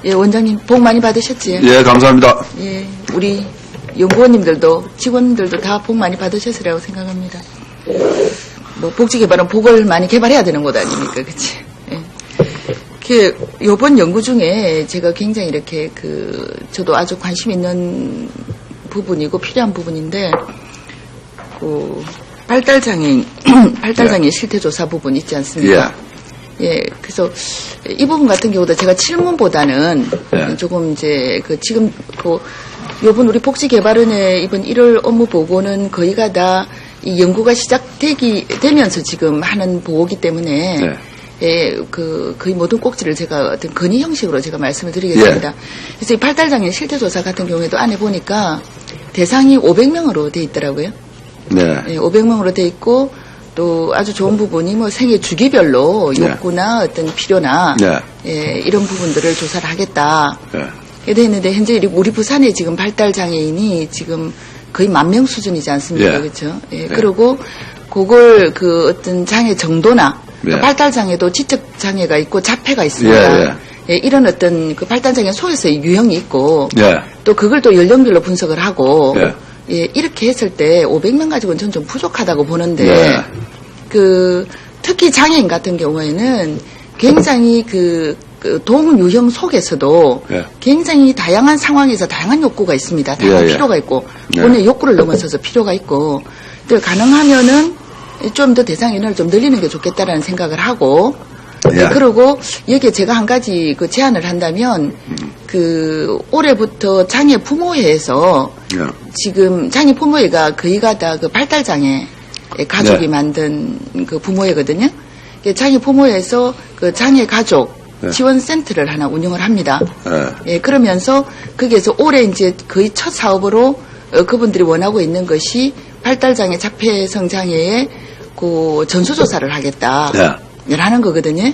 예, 원장님 복 많이 받으셨지요? 예, 감사합니다. 예, 우리 연구원님들도 직원들도 다 복 많이 받으셨으라고 생각합니다. 뭐 복지 개발은 복을 많이 개발해야 되는 것 아닙니까, 그치? 예. 요번 연구 중에 제가 굉장히 이렇게 저도 아주 관심 있는 부분이고 필요한 부분인데, 발달장애인 실태조사 부분 있지 않습니까? 예, 그래서 이 부분 같은 경우도 제가 질문보다는 조금 이제 지금 요번 우리 복지개발원의 이번 1월 업무 보고는 거의가 다 이 연구가 시작되면서 지금 하는 보고기 때문에 예, 거의 모든 꼭지를 제가 어떤 건의 형식으로 제가 말씀을 드리겠습니다. 그래서 이 발달장애 실태조사 같은 경우에도 안에 보니까 대상이 500명으로 돼 있더라고요. 네. 예, 500명으로 돼 있고 또 아주 좋은 부분이 뭐 생애 주기별로 욕구나 어떤 필요나 예, 이런 부분들을 조사를 하겠다. 이렇게 했는데 현재 우리 부산에 지금 발달장애인이 지금 거의 10,000명 수준이지 않습니까? 그렇죠? 예, 그리고 그걸 어떤 장애 정도나 발달장애도 지적장애가 있고 자폐가 있습니다. 예, 이런 어떤 발달장애 속에서의 유형이 있고 또 그걸 또 연령별로 분석을 하고 예, 이렇게 했을 때 500명 가지고는 전 좀 부족하다고 보는데 특히 장애인 같은 경우에는 굉장히 동유형 속에서도 굉장히 다양한 상황에서 다양한 욕구가 있습니다. 다양한 필요가 있고 본인의 욕구를 넘어서서 필요가 있고 또 가능하면은 좀 더 대상 인원을 좀 늘리는 게 좋겠다라는 생각을 하고 그리고 여기에 제가 한 가지 제안을 한다면 올해부터 장애 부모회에서 지금 장애 부모회가 거의가 다 발달장애 가족이 만든 부모회거든요. 장애 부모회에서 장애 가족 지원센터를 하나 운영을 합니다. 예, 그러면서 거기에서 올해 이제 거의 첫 사업으로 그분들이 원하고 있는 것이 발달장애 자폐성 장애의 전수조사를 하겠다라는 거거든요.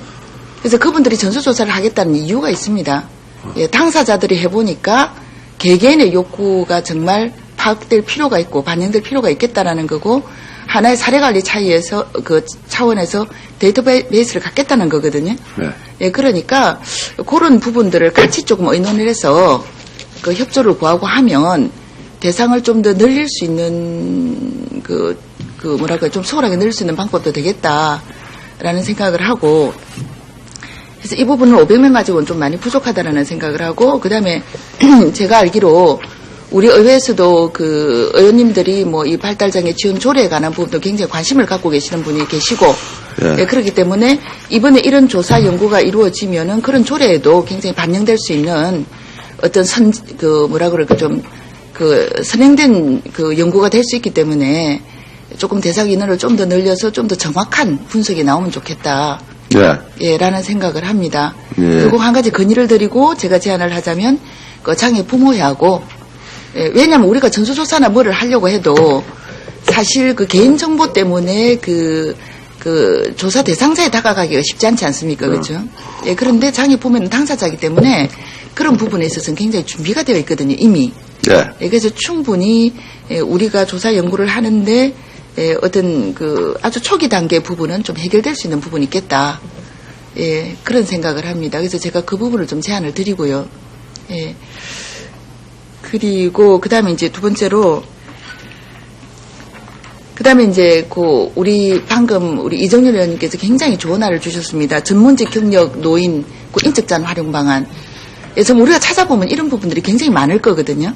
그래서 그분들이 전수조사를 하겠다는 이유가 있습니다. 예, 당사자들이 해보니까 개개인의 욕구가 정말 파악될 필요가 있고 반영될 필요가 있겠다라는 거고 하나의 사례관리 차원에서 데이터베이스를 갖겠다는 거거든요. 예, 그러니까 그런 부분들을 같이 조금 의논을 해서 협조를 구하고 하면 대상을 좀 더 늘릴 수 있는 좀 수월하게 늘릴 수 있는 방법도 되겠다라는 생각을 하고 그래서 이 부분은 500명 가지고는 좀 많이 부족하다라는 생각을 하고 그다음에 제가 알기로 우리 의회에서도 의원님들이 이 발달장애 지원 조례에 관한 부분도 굉장히 관심을 갖고 계시는 분이 계시고 예, 그렇기 때문에 이번에 이런 조사 연구가 이루어지면은 그런 조례에도 굉장히 반영될 수 있는 어떤 선행된 연구가 될 수 있기 때문에 조금 대상 인원을 좀 더 늘려서 좀 더 정확한 분석이 나오면 좋겠다. 예, 라는 생각을 합니다. 그리고 한 가지 건의를 드리고 제가 제안을 하자면 장애 부모회하고 왜냐하면 우리가 전수조사나 뭐를 하려고 해도 사실 개인정보 때문에 조사 대상자에 다가가기가 쉽지 않지 않습니까? 그렇죠? 예, 그런데 장애 부모는 당사자이기 때문에 그런 부분에 있어서는 굉장히 준비가 되어 있거든요, 이미. 예, 그래서 충분히 우리가 조사 연구를 하는데 어떤 아주 초기 단계 부분은 좀 해결될 수 있는 부분이 있겠다. 예, 그런 생각을 합니다. 그래서 제가 그 부분을 좀 제안을 드리고요. 예. 그리고 그다음에 이제 두 번째로 그다음에 이제 방금 우리 이정렬 의원님께서 굉장히 좋은 말을 주셨습니다. 전문직 경력 노인 인적자원 활용 방안. 예, 정말 우리가 찾아보면 이런 부분들이 굉장히 많을 거거든요.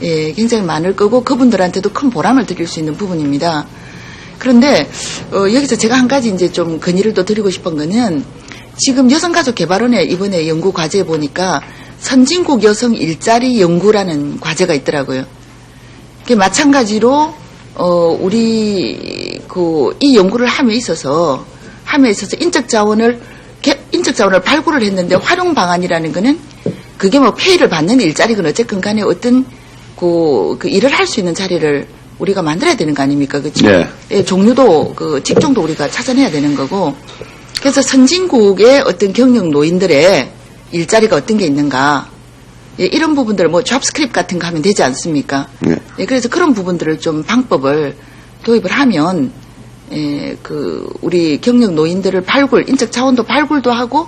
예, 굉장히 많을 거고 그분들한테도 큰 보람을 드릴 수 있는 부분입니다. 그런데 여기서 제가 한 가지 이제 좀 건의를 또 드리고 싶은 거는 지금 여성가족개발원의 이번에 연구 과제에 보니까 선진국 여성 일자리 연구라는 과제가 있더라고요. 마찬가지로 우리 이 연구를 함에 있어서 인적 자원을 발굴을 했는데 활용 방안이라는 거는 그게 페이를 받는 일자리건 어쨌건 간에 어떤 일을 할 수 있는 자리를 우리가 만들어야 되는 거 아닙니까? 그렇죠? 예, 종류도 직종도 우리가 찾아내야 되는 거고. 그래서 선진국의 어떤 경력 노인들의 일자리가 어떤 게 있는가. 예, 이런 부분들 잡스크립트 같은 거 하면 되지 않습니까? 예, 그래서 그런 부분들을 좀 방법을 도입을 하면 예, 우리 경력 노인들을 인적 자원도 발굴도 하고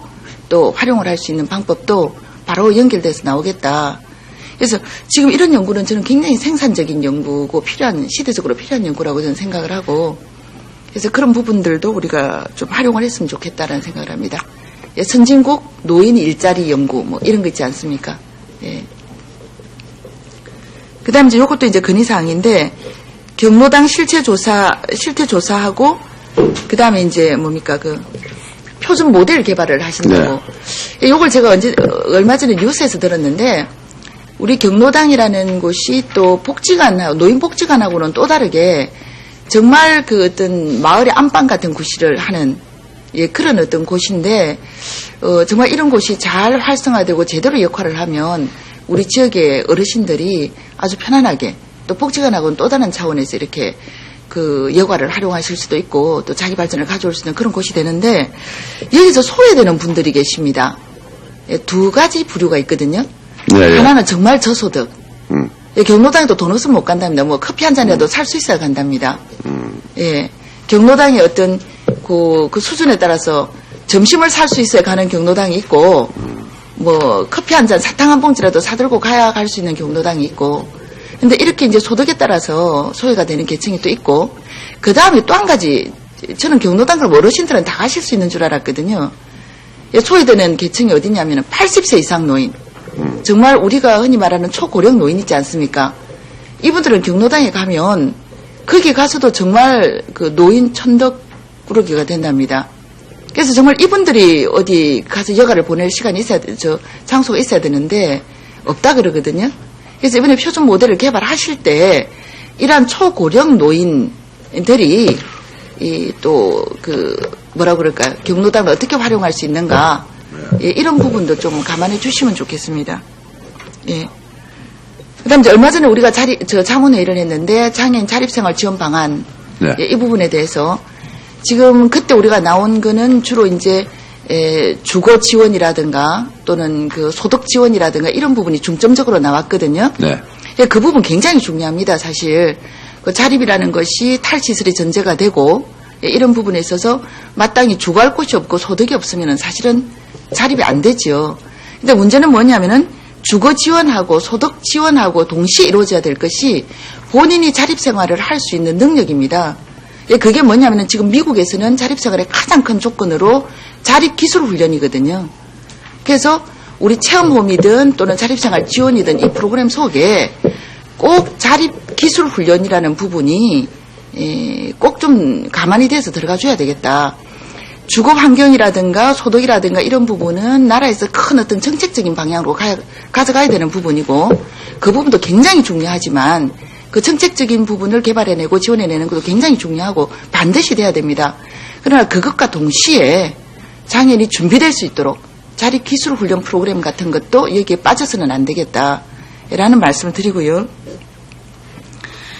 또 활용을 할 수 있는 방법도 바로 연결돼서 나오겠다. 그래서 지금 이런 연구는 저는 굉장히 생산적인 연구고 시대적으로 필요한 연구라고 저는 생각을 하고, 그래서 그런 부분들도 우리가 좀 활용을 했으면 좋겠다라는 생각을 합니다. 예, 선진국 노인 일자리 연구 뭐 이런 거 있지 않습니까? 예. 그다음 이제 요것도 이제 건의사항인데, 경로당 실태 조사하고, 그 다음에 이제 뭡니까, 표준 모델 개발을 하신다고. 네. 요걸 제가 얼마 전에 뉴스에서 들었는데, 우리 경로당이라는 곳이 또 노인 복지관하고는 또 다르게, 정말 어떤 마을의 안방 같은 구실을 하는, 예, 그런 어떤 곳인데, 정말 이런 곳이 잘 활성화되고 제대로 역할을 하면, 우리 지역의 어르신들이 아주 편안하게, 또 복지관하고는 또 다른 차원에서 이렇게 여가를 활용하실 수도 있고 또 자기 발전을 가져올 수 있는 그런 곳이 되는데, 여기서 소외되는 분들이 계십니다. 예, 두 가지 부류가 있거든요. 네, 하나는 정말 저소득. 예, 경로당에도 돈 없으면 못 간답니다. 뭐 커피 한 잔이라도 살 수 있어야 간답니다. 예, 경로당의 어떤 그 수준에 따라서 점심을 살 수 있어야 가는 경로당이 있고, 뭐 커피 한 잔, 사탕 한 봉지라도 사들고 가야 갈 수 있는 경로당이 있고, 근데 이렇게 이제 소득에 따라서 소외가 되는 계층이 또 있고, 그 다음에 또 한 가지, 저는 경로당 그럼 어르신들은 다 가실 수 있는 줄 알았거든요. 소외되는 계층이 어디냐면 80세 이상 노인, 정말 우리가 흔히 말하는 초고령 노인 있지 않습니까? 이분들은 경로당에 가면 거기 가서도 정말 노인 천덕꾸러기가 된답니다. 그래서 정말 이분들이 어디 가서 여가를 보낼 시간이 장소가 있어야 되는데 없다 그러거든요. 그래서 이번에 표준 모델을 개발하실 때 이러한 초고령 노인들이 뭐라 그럴까요? 경로당을 어떻게 활용할 수 있는가? 예, 이런 부분도 좀 감안해 주시면 좋겠습니다. 예. 그 다음에 얼마 전에 우리가 자문회의를 했는데 장애인 자립생활 지원 방안, 네. 예, 이 부분에 대해서 지금 그때 우리가 나온 거는 주로 이제 주거 지원이라든가 또는 소득 지원이라든가 이런 부분이 중점적으로 나왔거든요. 네. 예, 그 부분 굉장히 중요합니다. 사실 자립이라는 것이 탈시설이 전제가 되고, 예, 이런 부분에 있어서 마땅히 주거할 곳이 없고 소득이 없으면 사실은 자립이 안 되죠. 근데 문제는 뭐냐면은 주거 지원하고 소득 지원하고 동시에 이루어져야 될 것이 본인이 자립생활을 할 수 있는 능력입니다. 예, 그게 뭐냐면은 지금 미국에서는 자립생활의 가장 큰 조건으로 자립기술훈련이거든요. 그래서 우리 체험홈이든 또는 자립생활 지원이든 이 프로그램 속에 꼭 자립기술훈련이라는 부분이 꼭 좀 가만히 돼서 들어가줘야 되겠다. 주거 환경이라든가 소득이라든가 이런 부분은 나라에서 큰 어떤 정책적인 방향으로 가져가야 되는 부분이고, 그 부분도 굉장히 중요하지만 그 정책적인 부분을 개발해내고 지원해내는 것도 굉장히 중요하고 반드시 돼야 됩니다. 그러나 그것과 동시에 장애인이 준비될 수 있도록 자립기술훈련 프로그램 같은 것도 여기에 빠져서는 안 되겠다라는 말씀을 드리고요.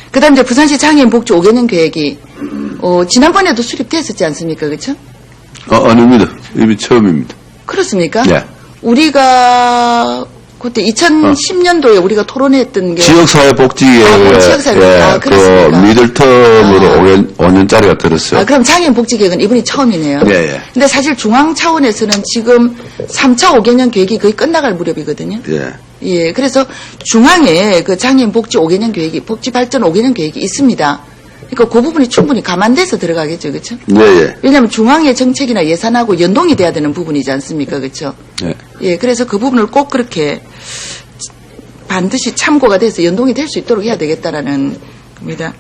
그 다음에 이제 부산시 장애인 복지 5개년 계획이 지난번에도 수립됐었지 않습니까? 그렇죠? 아닙니다. 이미 처음입니다. 그렇습니까? 네. 우리가 그때 2010년도에 우리가 토론했던 게 지역사회복지계획에 그렇습니까? 미들텀으로 5년짜리가 들었어요. 그럼 장애인 복지계획은 이번이 처음이네요. 예. 근데 사실 중앙 차원에서는 지금 3차 5개년 계획이 거의 끝나갈 무렵이거든요. 예. 예. 그래서 중앙에 장애인 복지 5개년 계획이, 복지 발전 5개년 계획이 있습니다. 그러니까 그 부분이 충분히 감안돼서 들어가겠죠, 그렇죠? 예. 왜냐하면 중앙의 정책이나 예산하고 연동이 돼야 되는 부분이지 않습니까, 그렇죠? 예. 예, 그래서 그 부분을 꼭 그렇게 반드시 참고가 돼서 연동이 될 수 있도록 해야 되겠다라는 겁니다.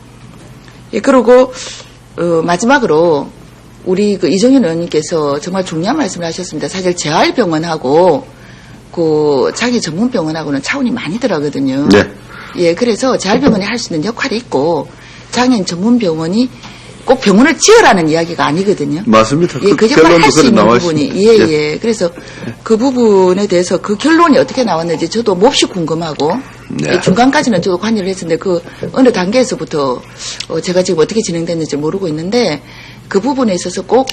예, 그리고 마지막으로 우리 이정현 의원님께서 정말 중요한 말씀을 하셨습니다. 사실 재활병원하고 장애 전문병원하고는 차원이 많이 들어가거든요. 네. 예, 그래서 재활병원이 할 수 있는 역할이 있고 장애인 전문병원이 꼭 병원을 지으라는 이야기가 아니거든요. 맞습니다. 예, 그 역할을 할 수 있는 부분이. 예. 그래서 그 부분에 대해서 그 결론이 어떻게 나왔는지 저도 몹시 궁금하고, 네. 예, 중간까지는 저도 관여를 했었는데 어느 단계에서부터 제가 지금 어떻게 진행됐는지 모르고 있는데 그 부분에 있어서 꼭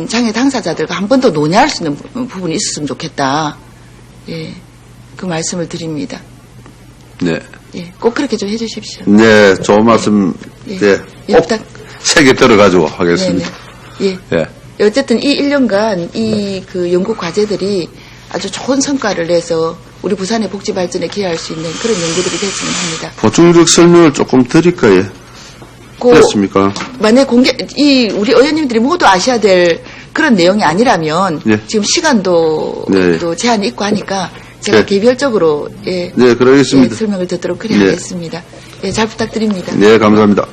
장애 당사자들과 한 번 더 논의할 수 있는 부분이 있었으면 좋겠다. 예, 그 말씀을 드립니다. 네. 예, 꼭 그렇게 좀 해주십시오. 네, 좋은 말씀. 예. 꼭 세게 들어가지고 하겠습니다. 예. 어쨌든 이 1년간 이 연구 과제들이 아주 좋은 성과를 내서 우리 부산의 복지 발전에 기여할 수 있는 그런 연구들이 됐으면 합니다. 보충적 설명을 조금 드릴까요? 그렇습니까? 만약 우리 의원님들이 모두 아셔야 될 그런 내용이 아니라면 네. 지금 시간도 네. 또 제한이 있고 하니까 제가 네. 개별적으로 네, 그러겠습니다. 설명을 듣도록 그래 네. 하겠습니다. 잘 부탁드립니다. 네, 감사합니다.